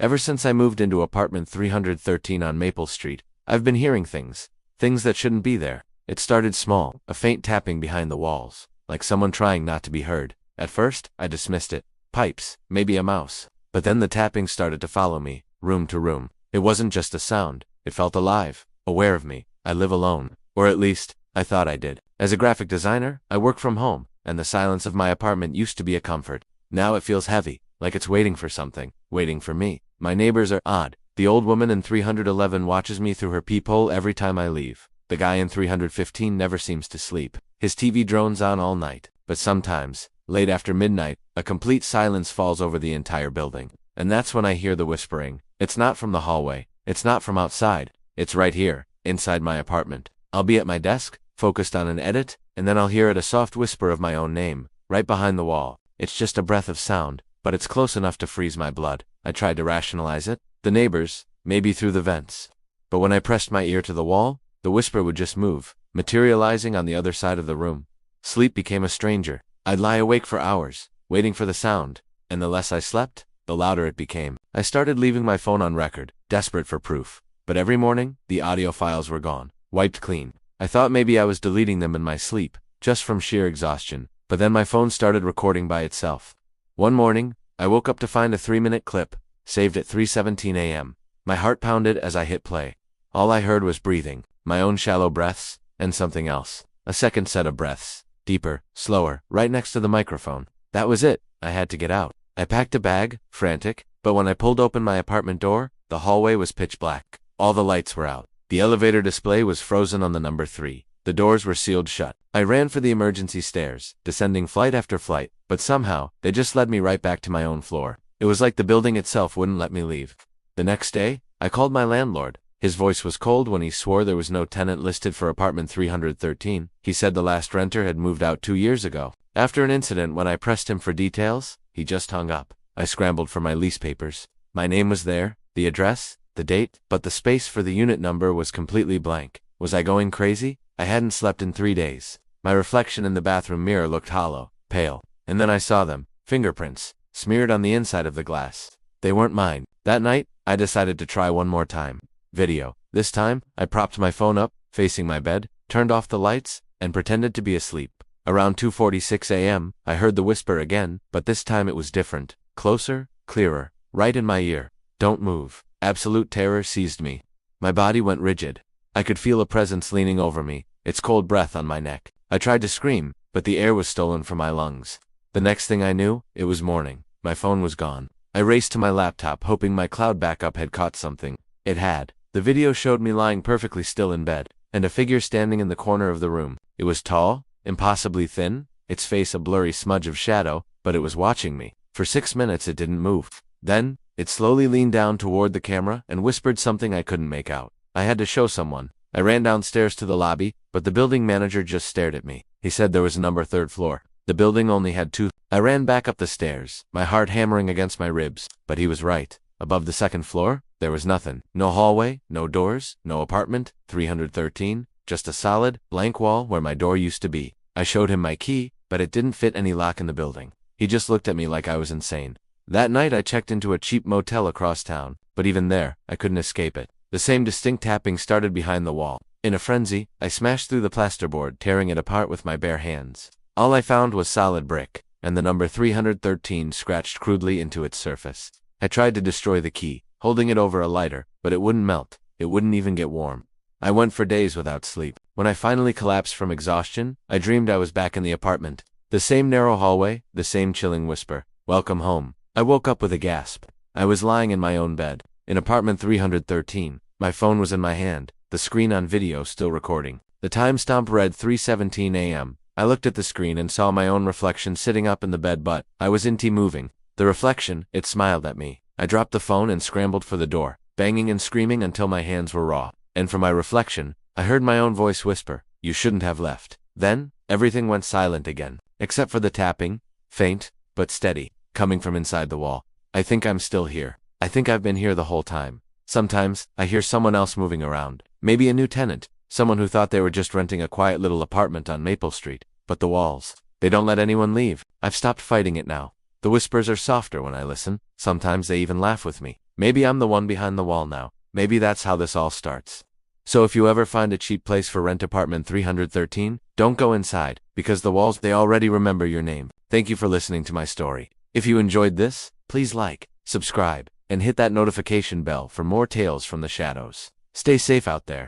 Ever since I moved into apartment 313 on Maple Street, I've been hearing things that shouldn't be there. It started small, a faint tapping behind the walls, like someone trying not to be heard. At first, I dismissed it. Pipes, maybe a mouse. But then the tapping started to follow me, room to room. It wasn't just a sound, it felt alive, aware of me. I live alone. Or at least, I thought I did. As a graphic designer, I work from home, and the silence of my apartment used to be a comfort. Now it feels heavy, like it's waiting for something, waiting for me. My neighbors are odd. The old woman in 311 watches me through her peephole every time I leave. The guy in 315 never seems to sleep. His TV drones on all night. But sometimes, late after midnight, a complete silence falls over the entire building. And that's when I hear the whispering. It's not from the hallway. It's not from outside. It's right here, inside my apartment. I'll be at my desk, focused on an edit, and then I'll hear a soft whisper of my own name, right behind the wall. It's just a breath of sound, but it's close enough to freeze my blood. I tried to rationalize it. The neighbors, maybe through the vents. But when I pressed my ear to the wall, the whisper would just move, materializing on the other side of the room. Sleep became a stranger. I'd lie awake for hours, waiting for the sound, and the less I slept, the louder it became. I started leaving my phone on record, desperate for proof. But every morning, the audio files were gone, wiped clean. I thought maybe I was deleting them in my sleep, just from sheer exhaustion. But then my phone started recording by itself. One morning, I woke up to find a 3-minute clip, saved at 3:17 a.m. My heart pounded as I hit play. All I heard was breathing, my own shallow breaths, and something else. A second set of breaths, deeper, slower, right next to the microphone. That was it. I had to get out. I packed a bag, frantic, but when I pulled open my apartment door, the hallway was pitch black. All the lights were out. The elevator display was frozen on the number 3. The doors were sealed shut. I ran for the emergency stairs, descending flight after flight, but somehow, they just led me right back to my own floor. It was like the building itself wouldn't let me leave. The next day, I called my landlord. His voice was cold when he swore there was no tenant listed for apartment 313. He said the last renter had moved out 2 years ago. After an incident when I pressed him for details, he just hung up. I scrambled for my lease papers. My name was there, the address, the date, but the space for the unit number was completely blank. Was I going crazy? I hadn't slept in 3 days. My reflection in the bathroom mirror looked hollow, pale. And then I saw them, fingerprints, smeared on the inside of the glass. They weren't mine. That night, I decided to try one more time. Video. This time, I propped my phone up, facing my bed, turned off the lights, and pretended to be asleep. Around 2:46 a.m., I heard the whisper again, but this time it was different. Closer, clearer, right in my ear. Don't move. Absolute terror seized me. My body went rigid. I could feel a presence leaning over me, its cold breath on my neck. I tried to scream, but the air was stolen from my lungs. The next thing I knew, it was morning. My phone was gone. I raced to my laptop, hoping my cloud backup had caught something. It had. The video showed me lying perfectly still in bed, and a figure standing in the corner of the room. It was tall, impossibly thin, its face a blurry smudge of shadow, but it was watching me. For 6 minutes it didn't move. Then, it slowly leaned down toward the camera and whispered something I couldn't make out. I had to show someone. I ran downstairs to the lobby, but the building manager just stared at me. He said there was a number 3rd floor. The building only had 2. I ran back up the stairs, my heart hammering against my ribs, but he was right. Above the 2nd floor, there was nothing. No hallway, no doors, no apartment, 313, just a solid, blank wall where my door used to be. I showed him my key, but it didn't fit any lock in the building. He just looked at me like I was insane. That night I checked into a cheap motel across town, but even there, I couldn't escape it. The same distinct tapping started behind the wall. In a frenzy, I smashed through the plasterboard, tearing it apart with my bare hands. All I found was solid brick, and the number 313 scratched crudely into its surface. I tried to destroy the key, holding it over a lighter, but it wouldn't melt. It wouldn't even get warm. I went for days without sleep. When I finally collapsed from exhaustion, I dreamed I was back in the apartment. The same narrow hallway, the same chilling whisper. Welcome home. I woke up with a gasp. I was lying in my own bed, in apartment 313. My phone was in my hand, the screen on video still recording. The timestamp read 3:17 a.m. I looked at the screen and saw my own reflection sitting up in the bed, but I wasn't moving. The reflection, it smiled at me. I dropped the phone and scrambled for the door, banging and screaming until my hands were raw. And from my reflection, I heard my own voice whisper, "You shouldn't have left." Then, everything went silent again, except for the tapping, faint, but steady, coming from inside the wall. I think I'm still here. I think I've been here the whole time. Sometimes, I hear someone else moving around. Maybe a new tenant, someone who thought they were just renting a quiet little apartment on Maple Street. But the walls, they don't let anyone leave. I've stopped fighting it now. The whispers are softer when I listen. Sometimes they even laugh with me. Maybe I'm the one behind the wall now. Maybe that's how this all starts. So if you ever find a cheap place for rent apartment 313, don't go inside, because the walls, they already remember your name. Thank you for listening to my story. If you enjoyed this, please like, subscribe, and hit that notification bell for more tales from the shadows. Stay safe out there.